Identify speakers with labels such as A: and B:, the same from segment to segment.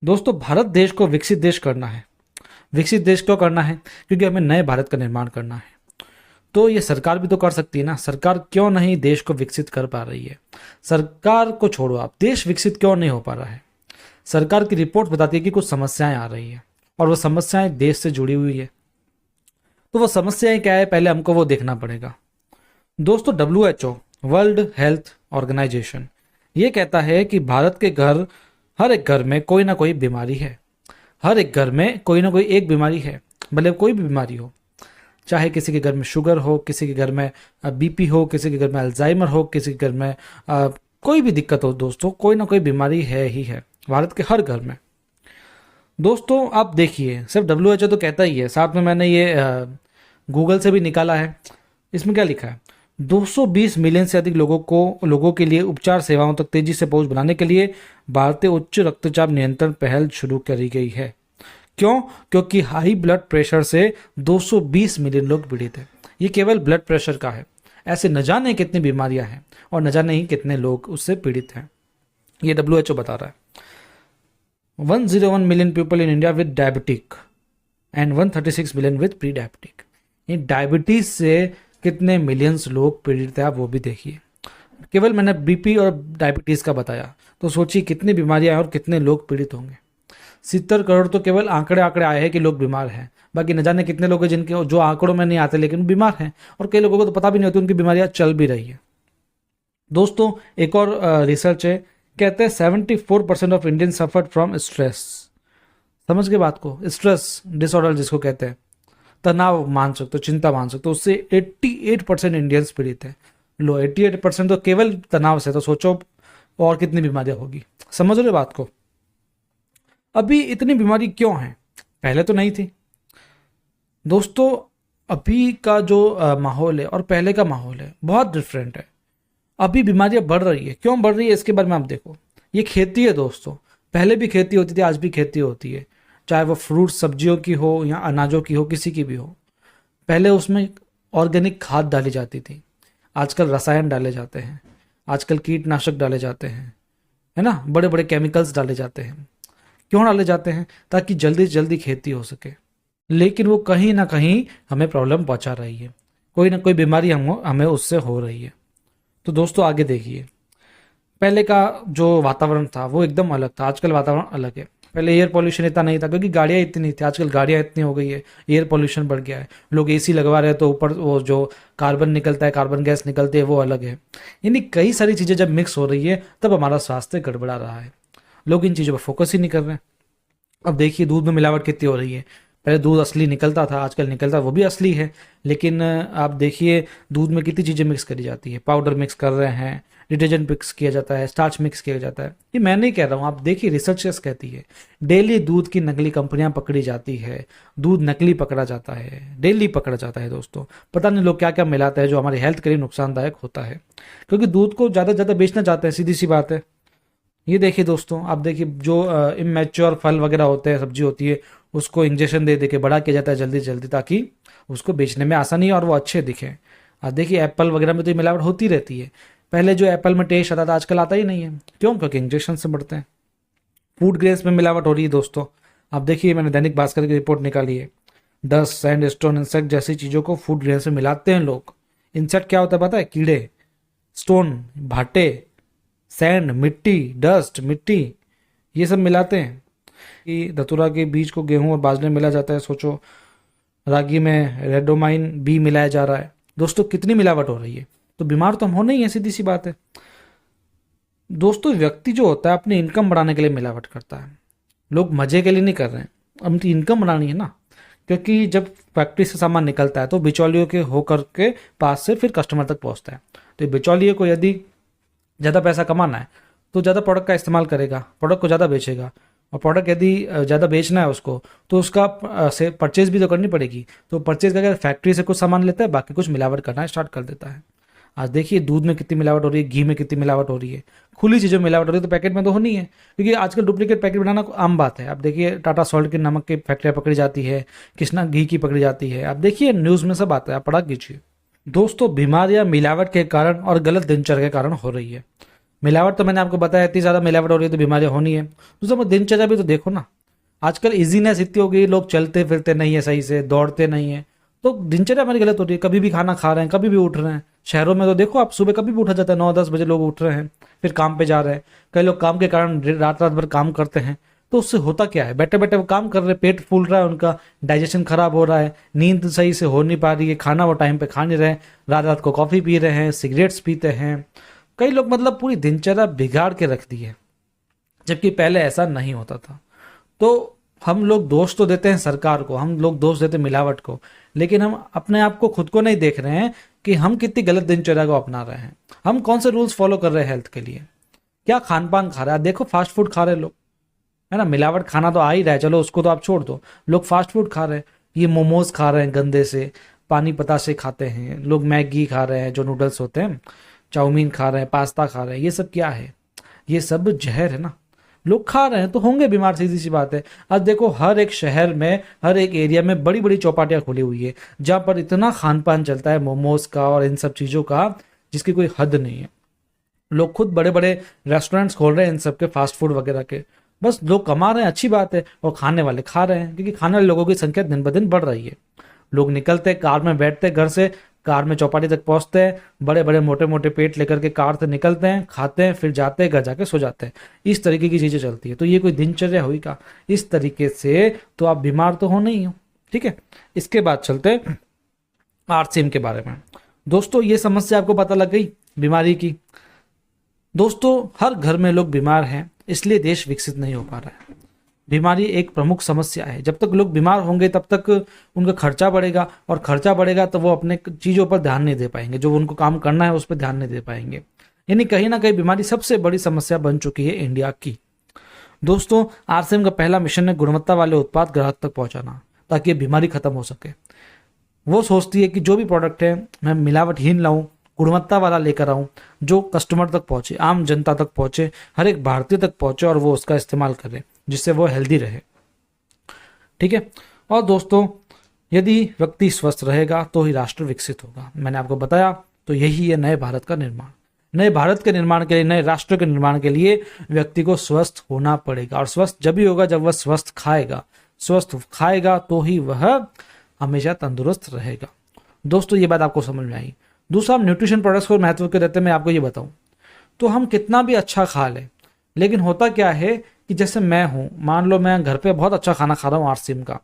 A: दोस्तों, भारत देश को विकसित देश करना है। विकसित देश क्यों करना है? क्योंकि हमें नए भारत का निर्माण करना है। तो ये सरकार भी तो कर सकती है ना। सरकार क्यों नहीं देश को विकसित कर पा रही है? सरकार को छोड़ो, आप देश विकसित क्यों नहीं हो पा रहा है? सरकार की रिपोर्ट बताती है कि कुछ समस्याएं आ रही है और वो समस्याएं देश से जुड़ी हुई है। तो वो समस्याएं क्या है, पहले हमको वो देखना पड़ेगा। दोस्तों, WHO, वर्ल्ड हेल्थ ऑर्गेनाइजेशन, ये कहता है कि भारत के हर एक घर में कोई ना कोई बीमारी है। हर एक घर में कोई ना कोई एक बीमारी है, भले कोई भी बीमारी हो। चाहे किसी के घर में शुगर हो, किसी के घर में BP हो, किसी के घर में अल्जाइमर हो, किसी के घर में कोई भी दिक्कत हो। दोस्तों, कोई ना कोई बीमारी है ही है भारत के हर घर में। दोस्तों, आप देखिए, सिर्फ WHO तो कहता ही है, साथ में मैंने ये गूगल से भी निकाला है। इसमें क्या लिखा है? 220 मिलियन से अधिक लोगों के लिए उपचार सेवाओं तक तेजी से पहुंच बनाने के लिए भारतीय उच्च रक्तचाप नियंत्रण पहल शुरू करी गई है। क्यों? क्योंकि हाई ब्लड प्रेशर से 220 मिलियन लोग पीड़ित हैं। ये केवल ब्लड प्रेशर का है, ऐसे न जाने कितनी बीमारियां हैं और न जाने ही कितने लोग उससे पीड़ित हैं। ये WHO बता रहा है। 101 million people in India with diabetic and 136 million with pre diabetic. ये डायबिटीज से कितने मिलियंस लोग पीड़ित हैं, आप वो भी देखिए। केवल मैंने BP और डायबिटीज का बताया, तो सोचिए कितनी बीमारियां हैं और कितने लोग पीड़ित होंगे। 70 करोड़ तो केवल आंकड़े आए हैं कि लोग बीमार हैं। बाकी न जाने कितने लोग हैं जिनके जो आंकड़ों में नहीं आते लेकिन बीमार हैं, और कई लोगों को तो पता भी नहीं होती उनकी बीमारियां चल भी रही है। दोस्तों, एक और रिसर्च है, कहते हैं 74% of Indian suffered from stress. समझ के बात को? स्ट्रेस डिसऑर्डर जिसको कहते हैं, तनाव मान सकते हो, चिंता मान सकते हो, उससे 88% इंडियंस पीड़ित है। लो, 88% तो केवल तनाव से, तो सोचो और कितनी बीमारियां होगी। समझ रहे बात को? अभी इतनी बीमारी क्यों है? पहले तो नहीं थी। दोस्तों, अभी का जो माहौल है और पहले का माहौल है बहुत डिफरेंट है। अभी बीमारियां बढ़ रही है। क्यों बढ़ रही है इसके बारे में आप देखो। ये खेती है दोस्तों, पहले भी खेती होती थी, आज भी खेती होती है। चाहे वो फ्रूट सब्जियों की हो या अनाजों की हो, किसी की भी हो। पहले उसमें ऑर्गेनिक खाद डाली जाती थी, आजकल रसायन डाले जाते हैं, आजकल कीटनाशक डाले जाते हैं, है ना, बड़े बड़े केमिकल्स डाले जाते हैं। क्यों डाले जाते हैं? ताकि जल्दी से जल्दी खेती हो सके। लेकिन वो कहीं ना कहीं हमें प्रॉब्लम पहुंचा रही है, कोई ना कोई बीमारी हमें उससे हो रही है। तो दोस्तों, आगे देखिए, पहले का जो वातावरण था वो एकदम अलग था, आजकल वातावरण अलग है। पहले एयर पॉल्यूशन इतना नहीं था क्योंकि गाड़ियाँ इतनी नहीं थी, आजकल गाड़ियाँ इतनी हो गई है, एयर पॉल्यूशन बढ़ गया है। लोग AC लगवा रहे हैं तो ऊपर वो जो कार्बन निकलता है, कार्बन गैस निकलती है, वो अलग है। यानी कई सारी चीज़ें जब मिक्स हो रही है तब हमारा स्वास्थ्य गड़बड़ा रहा है। लोग इन चीज़ों पर फोकस ही नहीं कर रहे हैं। अब देखिए, दूध में मिलावट कितनी हो रही है। पहले दूध असली निकलता था, आजकल निकलता वो भी असली है, लेकिन आप देखिए दूध में कितनी चीज़ें मिक्स करी जाती है। पाउडर मिक्स कर रहे हैं, डिटर्जेंट मिक्स किया जाता है, स्टार्च मिक्स किया जाता है। ये मैं नहीं कह रहा हूँ, आप देखिए रिसर्चर्स कहती है। डेली दूध की नकली कंपनियां पकड़ी जाती है, दूध नकली पकड़ा जाता है, डेली पकड़ा जाता है। दोस्तों, पता नहीं लोग क्या क्या मिलाते हैं जो हमारे हेल्थ के लिए नुकसानदायक होता है, क्योंकि दूध को ज़्यादा से ज़्यादा बेचना चाहते हैं, सीधी सी बात है। ये देखिए दोस्तों, आप देखिए जो इमेच्योर फल वगैरह होते हैं, सब्जी होती है, उसको इंजेक्शन दे दे के बड़ा किया जाता है जल्दी जल्दी, ताकि उसको बेचने में आसानी है और वो अच्छे दिखें। आप देखिए एप्पल वगैरह में तो मिलावट होती रहती है। पहले जो एप्पल में टेस्ट आता था आजकल आता ही नहीं है। क्यों? क्योंकि इंजेक्शन से बढ़ते हैं। फूड ग्रेन्स में मिलावट हो रही है दोस्तों। आप देखिए, मैंने दैनिक भास्कर की रिपोर्ट निकाली है। डस्ट, सैंड, स्टोन, इंसेक्ट जैसी चीज़ों को फूड ग्रेन्स में मिलाते हैं लोग। इंसेक्ट क्या होता है पता है? कीड़े, स्टोन, भाटे, सैंड, मिट्टी, डस्ट, मिट्टी, ये सब मिलाते हैं। कि धतूरा के बीज को गेहूं और बाजरे में मिला जाता है। सोचो, रागी में रेडोमाइन B मिलाया जा रहा है। दोस्तों, कितनी मिलावट हो रही है। तो बीमार तो हम होना ही है, सीधी सी बात है। दोस्तों, व्यक्ति जो होता है अपनी इनकम बढ़ाने के लिए मिलावट करता है। लोग मजे के लिए नहीं कर रहे हैं, अपनी इनकम बढ़ानी है ना। क्योंकि जब फैक्ट्री से सामान निकलता है तो बिचौलियों के होकर के पास से फिर कस्टमर तक पहुंचता है। तो बिचौलिए को यदि ज़्यादा पैसा कमाना है तो ज़्यादा प्रोडक्ट का इस्तेमाल करेगा, प्रोडक्ट को ज़्यादा बेचेगा। और प्रोडक्ट यदि ज़्यादा बेचना है उसको, तो उसका से परचेज भी तो करनी पड़ेगी। तो परचेज करके फैक्ट्री से कुछ सामान लेता है, बाकी कुछ मिलावट करना स्टार्ट कर देता है। आज देखिए दूध में कितनी मिलावट हो रही है, घी में कितनी मिलावट हो रही है। खुली चीज़ों में मिलावट हो रही है तो पैकेट में तो होनी है, क्योंकि आजकल डुप्लीकेट पैकेट बनाना आम बात है। आप देखिए टाटा सॉल्ट के नमक की फैक्ट्रियाँ पकड़ी जाती है, कृष्णा घी की पकड़ी जाती है। आप देखिए न्यूज़ में सब आता है, आप पढ़ा कीजिए। दोस्तों, बीमारियाँ मिलावट के कारण और गलत दिनचर्या के कारण हो रही है। मिलावट तो मैंने आपको बताया, इतनी ज़्यादा मिलावट हो रही है तो बीमारियाँ होनी है। दूसरा दिनचर्या भी तो देखो ना, आजकल इजीनेस इतनी हो गई, लोग चलते फिरते नहीं है सही से, दौड़ते नहीं है, तो दिनचर्या हमारी गलत हो रही है। कभी भी खाना खा रहे हैं, कभी भी उठ रहे हैं। शहरों में तो देखो आप, सुबह कभी भी उठा जाता है, 9-10 बजे लोग उठ रहे हैं, फिर काम पे जा रहे हैं। कई लोग काम के कारण रात रात भर काम करते हैं, तो उससे होता क्या है, बैठे बैठे वो काम कर रहे हैं, पेट फूल रहा है उनका, डाइजेशन खराब हो रहा है, नींद सही से हो नहीं पा रही है, खाना वो टाइम पे खा नहीं रहे, रात रात को कॉफ़ी पी रहे हैं, सिगरेट्स पीते हैं। कई लोग मतलब पूरी दिनचर्या बिगाड़ के रख दी है, जबकि पहले ऐसा नहीं होता था। तो हम लोग दोष तो देते हैं सरकार को, हम लोग दोष देते हैं मिलावट को, लेकिन हम अपने आप को, खुद को नहीं देख रहे हैं कि हम कितनी गलत दिनचर्या को अपना रहे हैं, हम कौन से रूल्स फॉलो कर रहे हैं हेल्थ के लिए, क्या खान पान खा रहा है। देखो फास्ट फूड खा रहे हैं लोग, है ना, मिलावट खाना तो आ ही रहा है, चलो उसको तो आप छोड़ दो, लोग फास्ट फूड खा रहे हैं, ये मोमोज खा रहे हैं गंदे से, पानी पतासे खाते हैं लोग, मैगी खा रहे हैं जो नूडल्स होते हैं, चाउमीन खा रहे हैं, पास्ता खा रहे हैं, ये सब क्या है, ये सब जहर है ना। लोग खा रहे हैं तो होंगे बीमार, सीधी सी बात है। आज देखो हर एक शहर में, हर एक एरिया में बड़ी बड़ी चौपाटियाँ खुली हुई है, जहाँ पर इतना खान पान चलता है मोमोज का और इन सब चीज़ों का, जिसकी कोई हद नहीं है। लोग खुद बड़े बड़े रेस्टोरेंट्स खोल रहे हैं इन सब के, फास्ट फूड वगैरह के। बस लोग कमा रहे हैं, अच्छी बात है, और खाने वाले खा रहे हैं, क्योंकि खाने वाले लोगों की संख्या दिन ब दिन बढ़ रही है। लोग निकलते कार में, बैठते घर से, कार में चौपाटी तक पहुंचते हैं, बड़े बड़े मोटे मोटे पेट लेकर के कार से निकलते हैं, खाते हैं, फिर जाते हैं घर जाके सो जाते हैं। इस तरीके की चीज़ें चलती है, तो ये कोई दिनचर्या हुई का? इस तरीके से तो आप बीमार तो हो नहीं हो। ठीक है, इसके बाद चलते हैं आरसीएम के बारे में। दोस्तों ये समस्या आपको पता लग गई बीमारी की। दोस्तों हर घर में लोग बीमार हैं, इसलिए देश विकसित नहीं हो पा रहा है। बीमारी एक प्रमुख समस्या है। जब तक लोग बीमार होंगे तब तक उनका खर्चा बढ़ेगा, और खर्चा बढ़ेगा तो वो अपने चीज़ों पर ध्यान नहीं दे पाएंगे, जो उनको काम करना है उस पर ध्यान नहीं दे पाएंगे। यानी कहीं ना कहीं बीमारी सबसे बड़ी समस्या बन चुकी है इंडिया की। दोस्तों आरसीएम का पहला मिशन है गुणवत्ता वाले उत्पाद ग्राहक तक पहुंचाना, ताकि ये बीमारी खत्म हो सके। वो सोचती है कि जो भी प्रोडक्ट है मैं मिलावटहीन लाऊं, गुणवत्ता वाला लेकर आऊं, जो कस्टमर तक पहुंचे, आम जनता तक पहुंचे, हर एक भारतीय तक पहुंचे, और वो उसका इस्तेमाल करे, जिससे वो हेल्दी रहे। ठीक है, और दोस्तों यदि व्यक्ति स्वस्थ रहेगा तो ही राष्ट्र विकसित होगा। मैंने आपको बताया, तो यही है नए भारत का निर्माण। नए भारत के निर्माण के लिए, नए राष्ट्र के निर्माण के लिए व्यक्ति को स्वस्थ होना पड़ेगा, और स्वस्थ जब भी होगा जब वह स्वस्थ खाएगा। स्वस्थ खाएगा तो ही वह हमेशा तंदुरुस्त रहेगा। दोस्तों ये बात आपको समझ में आई। दूसरा, हम न्यूट्रिशन प्रोडक्ट्स को महत्व के रहते मैं आपको ये बताऊं, तो हम कितना भी अच्छा खा लें, लेकिन होता क्या है कि जैसे मैं हूँ, मान लो मैं घर पे बहुत अच्छा खाना खा रहा हूँ आरसीएम का,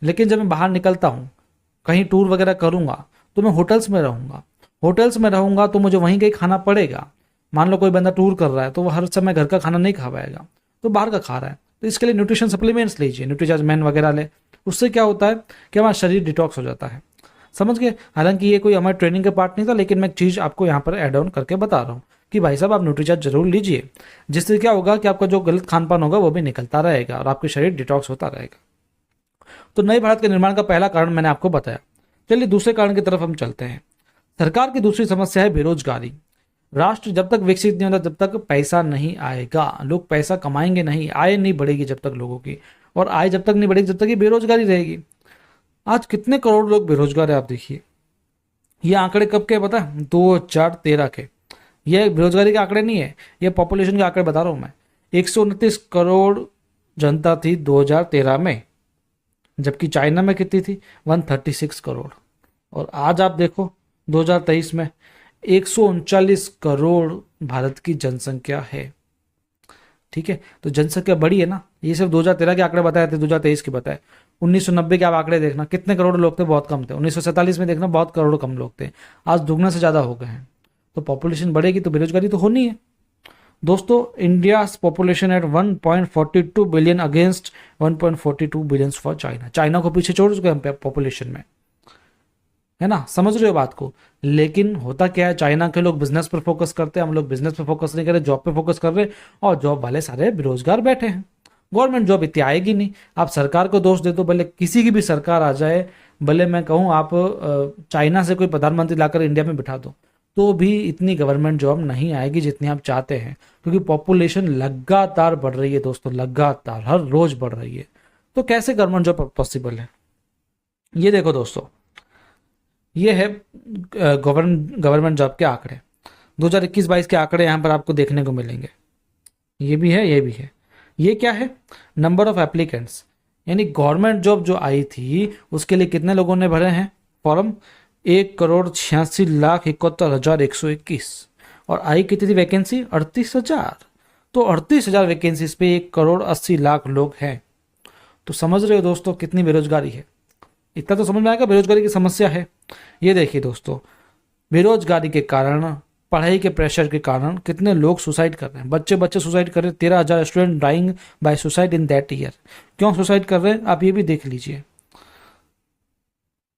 A: लेकिन जब मैं बाहर निकलता हूँ, कहीं टूर वगैरह करूँगा, तो मैं होटल्स में रहूँगा। होटल्स में रहूँगा तो मुझे वहीं कहीं खाना पड़ेगा। मान लो कोई बंदा टूर कर रहा है तो वो हर समय घर का खाना नहीं खा पाएगा, तो बाहर का खा रहा है, तो इसके लिए न्यूट्रिशन सप्लीमेंट्स लीजिए, न्यूट्रीचार्ज मैन वगैरह ले। उससे क्या होता है कि हमारा शरीर डिटॉक्स हो जाता है। समझ गए? हालांकि ये कोई हमारे ट्रेनिंग का पार्ट नहीं था, लेकिन मैं एक चीज़ आपको यहाँ पर ऐड ऑन करके बता रहा हूँ कि भाई साहब आप न्यूट्रीचार्ज जरूर लीजिए, जिससे क्या होगा कि आपका जो गलत खान पान होगा वो भी निकलता रहेगा और आपके शरीर डिटॉक्स होता रहेगा। तो नए भारत के निर्माण का पहला कारण मैंने आपको बताया। चलिए दूसरे कारण की तरफ हम चलते हैं। सरकार की दूसरी समस्या है बेरोजगारी। राष्ट्र जब तक विकसित नहीं होता जब तक पैसा नहीं आएगा, लोग पैसा कमाएंगे नहीं, आय नहीं बढ़ेगी जब तक लोगों की, और आय जब तक नहीं बढ़ेगी जब तक ये बेरोजगारी रहेगी। आज कितने करोड़ लोग बेरोजगार है आप देखिए। ये आंकड़े कब के पता है? 2013 के। ये बेरोजगारी के आंकड़े नहीं है, ये पॉपुलेशन के आंकड़े बता रहा हूं मैं। 129 करोड़ जनता थी 2013 में, जबकि चाइना में कितनी थी? 136 करोड़। और आज आप देखो 2023 में 139 करोड़ भारत की जनसंख्या है। ठीक है, तो जनसंख्या बढ़ी है ना। ये सिर्फ 2013 के आंकड़े बताए थे, 2023 के बताए। 1990 के आप आंकड़े देखना, कितने करोड़ लोग थे? बहुत कम थे। 1947 में देखना, बहुत करोड़ कम लोग थे। आज दुगना से ज़्यादा हो गए हैं। तो पॉपुलेशन बढ़ेगी तो बेरोजगारी तो होनी है। दोस्तों India population at 1.42 billion against 1.42 billion for China. China को पीछे छोड़ चुके हैं पॉपुलेशन में, है ना? समझ रहे हो बात को? लेकिन होता क्या है, चाइना के लोग बिजनेस पर फोकस करते हैं, हम लोग बिजनेस पर फोकस नहीं कर रहे, जॉब पे फोकस कर रहे हैं, और जॉब वाले सारे बेरोजगार बैठे हैं। गवर्नमेंट जॉब इतनी आएगी नहीं। आप सरकार को दोष दे दो, भले किसी की भी सरकार आ जाए, भले मैं कहूँ आप चाइना से कोई प्रधानमंत्री लाकर इंडिया में बिठा दो, तो भी इतनी गवर्नमेंट जॉब नहीं आएगी जितनी आप चाहते हैं, क्योंकि पॉपुलेशन लगातार बढ़ रही है दोस्तों, लगातार हर रोज बढ़ रही है। तो कैसे गवर्नमेंट जॉब पॉसिबल है? ये देखो दोस्तों, ये है गवर्नमेंट जॉब के आंकड़े। 2021-22 के आंकड़े यहाँ पर आपको देखने को मिलेंगे। ये भी है, ये भी है। ये क्या है? नंबर ऑफ एप्लीकेंट्स, यानी गवर्नमेंट जॉब जो आई थी उसके लिए कितने लोगों ने भरे हैं फॉर्म? 1,86,71,121। और आई कितनी थी वैकेंसी? 38,000। तो 38,000 वैकेंसीज पे 1,80,00,000 लोग हैं। तो समझ रहे हो दोस्तों कितनी बेरोजगारी है। इतना तो समझ में आएगा बेरोजगारी की समस्या है। ये देखिए दोस्तों, बेरोजगारी के कारण, पढ़ाई के प्रेशर के कारण कितने लोग सुसाइड कर रहे हैं। बच्चे सुसाइड कर रहे हैं। 13,000 student dying by suicide in that year. क्यों सुसाइड कर रहे हैं आप ये भी देख लीजिए।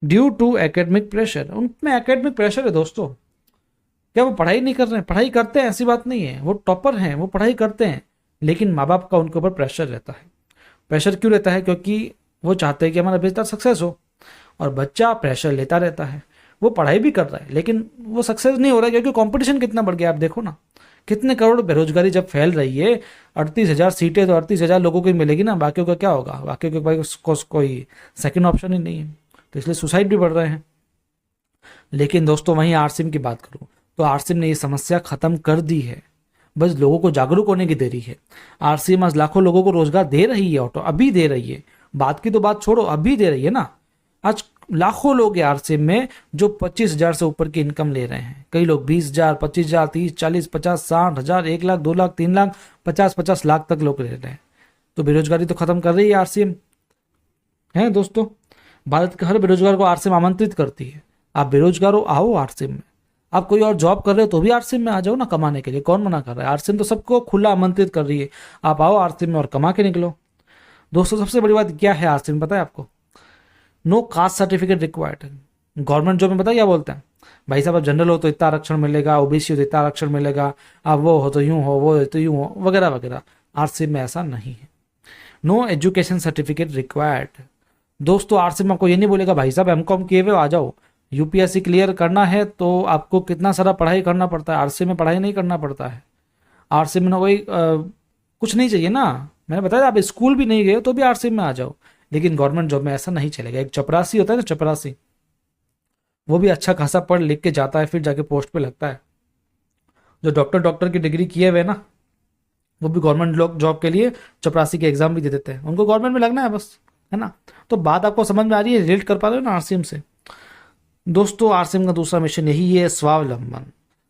A: ड्यू टू एकेडमिक प्रेशर, उनमें एकेडमिक प्रेशर है दोस्तों। क्या वो पढ़ाई नहीं कर रहे हैं? पढ़ाई करते हैं, ऐसी बात नहीं है, वो टॉपर हैं, वो पढ़ाई करते हैं, लेकिन माँ बाप का उनके ऊपर प्रेशर रहता है। प्रेशर क्यों रहता है? क्योंकि वो चाहते हैं कि हमारा बेटा सक्सेस हो, और बच्चा प्रेशर लेता रहता है। वो पढ़ाई भी कर रहा है लेकिन वो सक्सेस नहीं हो रहा है, क्योंकि कंपटीशन कितना बढ़ गया। आप देखो ना, कितने करोड़ बेरोजगारी जब फैल रही है। 38,000 सीटें तो 38,000 लोगों को ही मिलेगी ना, बाकियों का क्या होगा? बाकियों के भाई कोई सेकंड ऑप्शन ही नहीं है, तो इसलिए सुसाइड भी बढ़ रहे हैं। लेकिन दोस्तों वहीं आरसीएम की बात करूं तो आरसीएम ने ये समस्या खत्म कर दी है, बस लोगों को जागरूक होने की देरी है। आरसीएम आज लाखों लोगों को रोजगार दे रही है, ऑटो अभी दे रही है, बात की तो बात छोड़ो, अभी दे रही है ना। आज लाखों लोग हैं आरसीएम में जो 25,000 से ऊपर की इनकम ले रहे हैं। कई लोग 20,000, 25,000, 30, 40, 50, 60,000, 1,00,000, 2,00,000, 3,00,000, 50-50 लाख तक लोग ले रहे हैं। तो बेरोजगारी तो खत्म कर रही है आरसीएम, है दोस्तों। भारत के हर बेरोजगार को आरसीएम आमंत्रित करती है, आप बेरोजगार हो, आओ आरसीएम में। आप कोई और जॉब कर रहे हो तो भी आरसीएम में आ जाओ ना कमाने के लिए, कौन मना कर रहा है? आरसीएम तो सबको खुला आमंत्रित कर रही है, आप आओ आरसीएम में और कमा के निकलो। दोस्तों सबसे बड़ी बात क्या है आरसीएम, पता है आपको? No caste certificate required. Government job में पता क्या बोलते हैं? भाई साहब आप जनरल हो तो इतना आरक्षण मिलेगा, ओबीसी हो तो इतना आरक्षण मिलेगा, आप वो हो तो यूं हो, वो हो तो यूं हो, वगैरह वगैरह। आरसीएम में ऐसा नहीं है। No education certificate required. दोस्तों आरसीएम आपको ये नहीं बोलेगा भाई साहब एमकॉम किए हुए आ जाओ, यूपीएससी क्लियर करना है तो आपको कितना सारा पढ़ाई करना पड़ता है। आरसीएम में पढ़ाई नहीं करना पड़ता है। आरसीएम में ना कोई कुछ नहीं चाहिए ना, मैंने बताया आप स्कूल भी नहीं गए तो भी आरसीएम में आ जाओ। लेकिन गवर्नमेंट जॉब में ऐसा नहीं चलेगा। एक चपरासी होता है ना, चपरासी, वो भी अच्छा खासा पढ़ लिख के जाता है, फिर जाके पोस्ट पे लगता है। जो डॉक्टर की डिग्री किए हुए ना, वो भी गवर्नमेंट लोग जॉब के लिए चपरासी के एग्जाम भी दे देते हैं, उनको गवर्नमेंट में लगना है बस, है ना। तो बात आपको समझ में आ रही है, रिलेट कर पा रहे हो ना आरसीएम से। दोस्तों आरसीएम का दूसरा मिशन यही है, स्वावलंबन।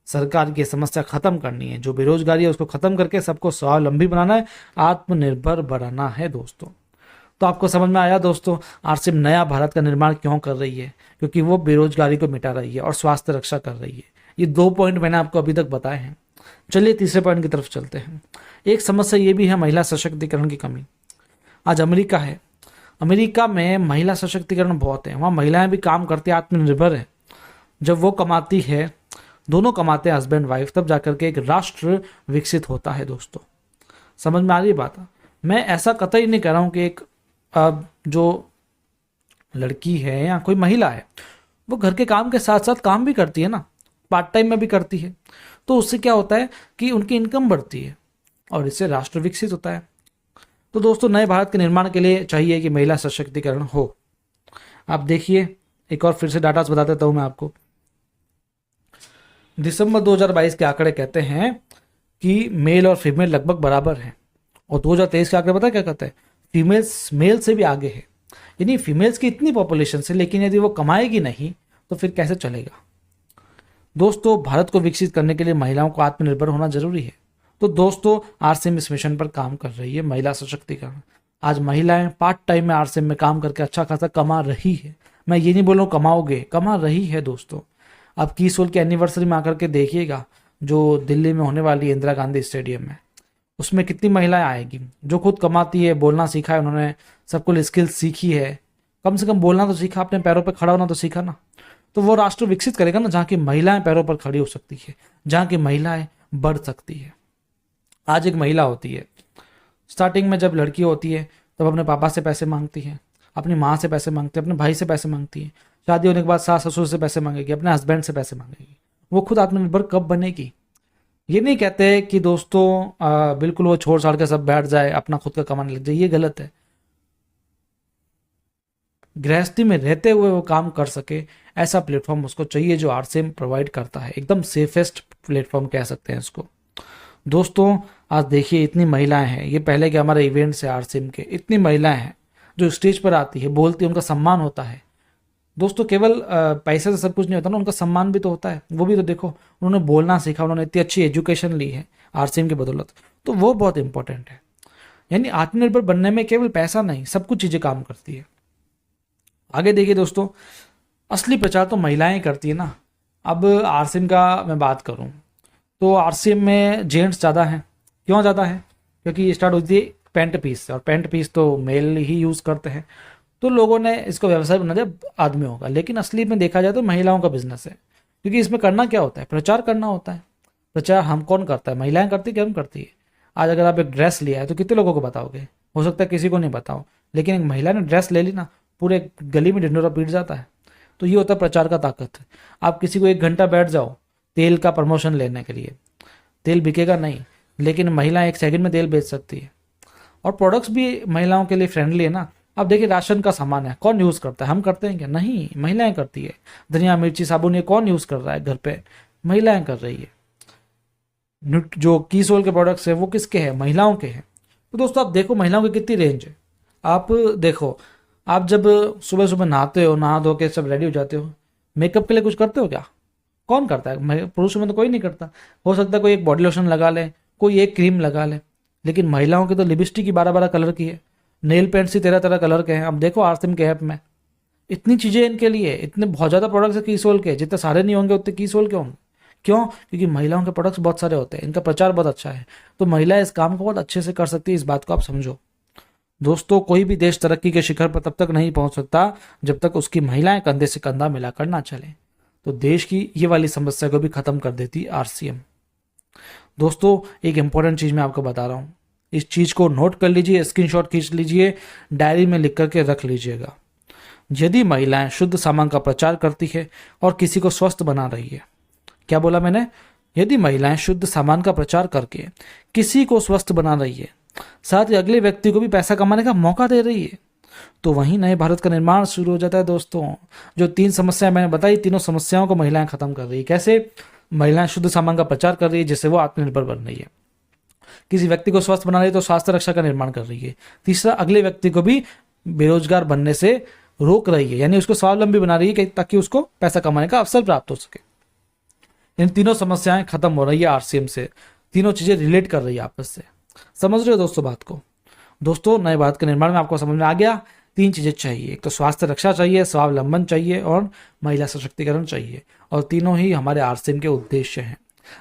A: सरकार की समस्या खत्म करनी है, जो बेरोजगारी है उसको खत्म करके सबको स्वावलंबी बनाना है, आत्मनिर्भर बनाना है दोस्तों। तो आपको समझ में आया दोस्तों आरसीएम नया भारत का निर्माण क्यों कर रही है? क्योंकि वो बेरोजगारी को मिटा रही है और स्वास्थ्य रक्षा कर रही है। ये 2 पॉइंट मैंने आपको अभी तक बताए हैं। चलिए तीसरे पॉइंट की तरफ चलते हैं। एक समस्या ये भी है महिला सशक्तिकरण की कमी। आज अमेरिका है, अमेरिका में महिला सशक्तिकरण बहुत है, वहाँ महिलाएं भी काम करती है, आत्मनिर्भर है। जब वो कमाती है, दोनों कमाते हैं हस्बैंड वाइफ, तब जाकर के एक राष्ट्र विकसित होता है दोस्तों। समझ में आ रही बात? मैं ऐसा कतई नहीं कह रहा हूँ कि एक जो लड़की है या कोई महिला है वो घर के काम के साथ साथ काम भी करती है ना, पार्ट टाइम में भी करती है, तो उससे क्या होता है कि उनकी इनकम बढ़ती है और इससे राष्ट्र विकसित होता है। तो दोस्तों नए भारत के निर्माण के लिए चाहिए कि महिला सशक्तिकरण हो। आप देखिए, एक और फिर से डाटा बता देता हूं मैं आपको। दिसंबर 2022 के आंकड़े कहते हैं कि मेल और फीमेल लगभग बराबर हैं, और 2023 के आंकड़े पता क्या कहते हैं? फीमेल्स मेल से भी आगे है। यानी फीमेल्स की इतनी पॉपुलेशन से, लेकिन यदि वो कमाएगी नहीं तो फिर कैसे चलेगा? दोस्तों भारत को विकसित करने के लिए महिलाओं को आत्मनिर्भर होना जरूरी है। तो दोस्तों आरसीएम इस मिशन पर काम कर रही है, महिला सशक्तिकरण। आज महिलाएं पार्ट टाइम में आरसीएम में काम करके अच्छा खासा कमा रही है। मैं ये नहीं बोल रहा हूँ कमाओगे, कमा रही है दोस्तों। अब की सोल की एनिवर्सरी में आकर के देखिएगा, जो दिल्ली में होने वाली इंदिरा गांधी स्टेडियम में, उसमें कितनी महिलाएं आएगी जो खुद कमाती है, बोलना सीखा है उन्होंने, सब कुछ स्किल्स सीखी है, कम से कम बोलना तो सीखा, अपने पैरों पर खड़ा होना तो सीखा ना। तो वो राष्ट्र विकसित करेगा ना, जहाँ की महिलाएं पैरों पर खड़ी हो सकती है, जहाँ की महिलाएं बढ़ सकती है। आज एक महिला होती है, स्टार्टिंग में जब लड़की होती है तब अपने पापा से पैसे मांगती है, अपनी माँ से पैसे मांगती है, अपने भाई से पैसे मांगती है, शादी होने के बाद सास ससुर से पैसे मांगेगी, अपने हस्बैंड से पैसे मांगेगी। वो खुद आत्मनिर्भर कब बनेगी? ये नहीं कहते कि दोस्तों बिल्कुल वो छोड़ छाड़ के सब बैठ जाए, अपना खुद का कमाने लग जाए, ये गलत है। गृहस्थी में रहते हुए वो काम कर सके, ऐसा प्लेटफॉर्म उसको चाहिए जो आरसीएम प्रोवाइड करता है। एकदम सेफेस्ट प्लेटफॉर्म कह सकते हैं इसको। दोस्तों आज देखिए इतनी महिलाएं हैं, ये पहले के हमारे इवेंट्स है आरसीएम के, इतनी महिलाएं हैं जो स्टेज पर आती है, बोलती है, उनका सम्मान होता है। दोस्तों केवल पैसे से सब कुछ नहीं होता ना, उनका सम्मान भी तो होता है। वो भी तो देखो, उन्होंने बोलना सीखा, उन्होंने इतनी अच्छी एजुकेशन ली है आरसीएम की बदौलत, तो वो बहुत इंपॉर्टेंट है। यानी आत्मनिर्भर बनने में केवल पैसा नहीं, सब कुछ चीज़ें काम करती है। आगे देखिए दोस्तों, असली प्रचार तो महिलाएं करती है ना। अब आरसीएम का मैं बात करूं तो आरसीएम में जेंट्स ज़्यादा हैं। क्यों ज़्यादा है? क्योंकि ये स्टार्ट होती है पैंट पीस से, और पैंट पीस तो मेल ही यूज़ करते हैं, तो लोगों ने इसको व्यवसाय बना दिया आदमियों का। लेकिन असली में देखा जाए तो महिलाओं का बिजनेस है, क्योंकि इसमें करना क्या होता है? प्रचार करना होता है। प्रचार हम कौन करता है? महिलाएं करती है कि हम करती है? आज अगर आप एक ड्रेस लिया है तो कितने लोगों को बताओगे? हो सकता है किसी को नहीं बताओ, लेकिन एक महिला ने ड्रेस ले ली ना, पूरे गली में ढिंढोरा पीट जाता है। तो ये होता है प्रचार का ताकत। आप किसी को 1 घंटा बैठ जाओ तेल का प्रमोशन लेने के लिए, तेल बिकेगा नहीं, लेकिन महिला 1 सेकंड में तेल बेच सकती है। और प्रोडक्ट्स भी महिलाओं के लिए फ्रेंडली है ना। अब देखिए राशन का सामान है, कौन यूज़ करता है? हम करते हैं क्या? नहीं, महिलाएं करती है। धनिया मिर्ची साबुन ये कौन यूज़ कर रहा है घर पे? महिलाएं कर रही है। जो कीसोल के प्रोडक्ट्स है वो किसके हैं? महिलाओं के हैं। तो दोस्तों आप देखो महिलाओं की कितनी रेंज है। आप देखो, आप जब सुबह सुबह नहाते हो, नहा धो के सब रेडी हो जाते हो, मेकअप के लिए कुछ करते हो क्या? कौन करता है? पुरुषों में तो कोई नहीं करता। हो सकता है कोई एक बॉडी लोशन लगा ले, कोई एक क्रीम लगा ले, लेकिन महिलाओं की तो लिपस्टिक ही 12-12 कलर की है, नेल पेंट्स ही 13-13 कलर के हैं। अब देखो आरसीएम के ऐप में इतनी चीज़ें इनके लिए, इतने बहुत ज़्यादा प्रोडक्ट्स है कीसोल के, जितने सारे नहीं होंगे उतने कीसोल के होंगे। क्यों? क्योंकि महिलाओं के प्रोडक्ट्स बहुत सारे होते हैं, इनका प्रचार बहुत अच्छा है, तो महिलाएं इस काम को बहुत अच्छे से कर सकती है। इस बात को आप समझो। दोस्तों कोई भी देश तरक्की के शिखर पर तब तक नहीं पहुंच सकता जब तक उसकी महिलाएं कंधे से कंधा मिलाकर ना चले। तो देश की ये वाली समस्या को भी खत्म कर देती आरसीएम। दोस्तों एक इंपॉर्टेंट चीज मैं आपको बता रहा हूँ, इस चीज को नोट कर लीजिए, स्क्रीनशॉट खींच लीजिए, डायरी में लिख करके रख लीजिएगा। यदि महिलाएं शुद्ध सामान का प्रचार करती है और किसी को स्वस्थ बना रही है, क्या बोला मैंने? यदि महिलाएं शुद्ध सामान का प्रचार करके किसी को स्वस्थ बना रही है, साथ ही अगले व्यक्ति को भी पैसा कमाने का मौका दे रही है, तो वहीं नए भारत का निर्माण शुरू हो जाता है। दोस्तों जो 3 समस्याएं मैंने बताई, तीनों समस्याओं को महिलाएं खत्म कर रही है। कैसे? महिलाएं शुद्ध सामान का प्रचार कर रही है जिससे वो आत्मनिर्भर बन रही है, किसी व्यक्ति को स्वस्थ बना रही है तो स्वास्थ्य रक्षा का निर्माण कर रही है, तीसरा अगले व्यक्ति को भी बेरोजगार बनने से रोक रही है, यानी उसको स्वावलंबी बना रही है ताकि उसको पैसा कमाने का अवसर प्राप्त हो सके। इन तीनों समस्याएं खत्म हो रही है आरसीएम से, तीनों चीजें रिलेट कर रही है आपस से। समझ रहे हो दोस्तों बात को? दोस्तों नए भारत के निर्माण में आपको समझ में आ गया, 3 चीजें चाहिए, एक तो स्वास्थ्य रक्षा चाहिए, स्वावलंबन चाहिए और महिला सशक्तिकरण चाहिए, और तीनों ही हमारे आरसीएम के उद्देश्य हैं।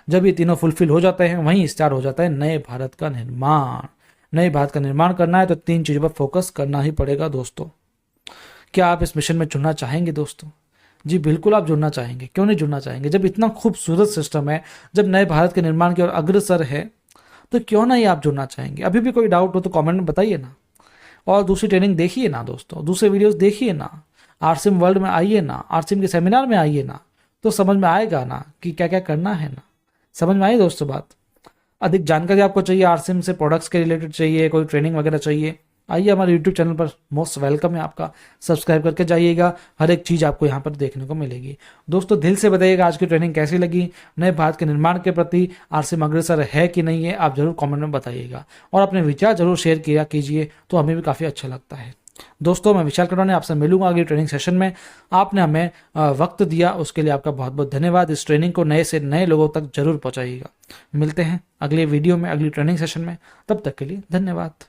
A: जब ये तीनों फुलफिल हो जाते हैं वहीं स्टार्ट हो जाता है नए भारत का निर्माण। नए भारत का निर्माण करना है तो 3 चीजों पर फोकस करना ही पड़ेगा दोस्तों। क्या आप इस मिशन में जुड़ना चाहेंगे दोस्तों? जी बिल्कुल आप जुड़ना चाहेंगे, क्यों नहीं जुड़ना चाहेंगे? जब इतना खूबसूरत सिस्टम है, जब नए भारत के निर्माण की ओर अग्रसर है, तो क्यों नहीं आप जुड़ना चाहेंगे? अभी भी कोई डाउट हो तो कमेंट में बताइए ना। और दूसरी ट्रेनिंग देखिए ना दोस्तों, दूसरे वीडियोस देखिए ना, आरसीएम वर्ल्ड में आइए ना, आरसीएम के सेमिनार में आइए ना, तो समझ में आएगा ना कि क्या क्या करना है ना। समझ में आई दोस्तों बात? अधिक जानकारी आपको चाहिए आरसीएम से, प्रोडक्ट्स के रिलेटेड चाहिए, कोई ट्रेनिंग वगैरह चाहिए, आइए हमारे यूट्यूब चैनल पर, मोस्ट वेलकम है आपका। सब्सक्राइब करके जाइएगा, हर एक चीज़ आपको यहाँ पर देखने को मिलेगी। दोस्तों दिल से बताइएगा आज की ट्रेनिंग कैसी लगी, नए भारत के निर्माण के प्रति आरसीएम अग्रसर है कि नहीं है, आप जरूर कमेंट में बताइएगा, और अपने विचार जरूर शेयर किया कीजिए, तो हमें भी काफ़ी अच्छा लगता है। दोस्तों मैं विशाल कटवानी आपसे मिलूंगा अगली ट्रेनिंग सेशन में। आपने हमें वक्त दिया उसके लिए आपका बहुत बहुत धन्यवाद। इस ट्रेनिंग को नए से नए लोगों तक जरूर पहुंचाइएगा। मिलते हैं अगले वीडियो में, अगली ट्रेनिंग सेशन में, तब तक के लिए धन्यवाद।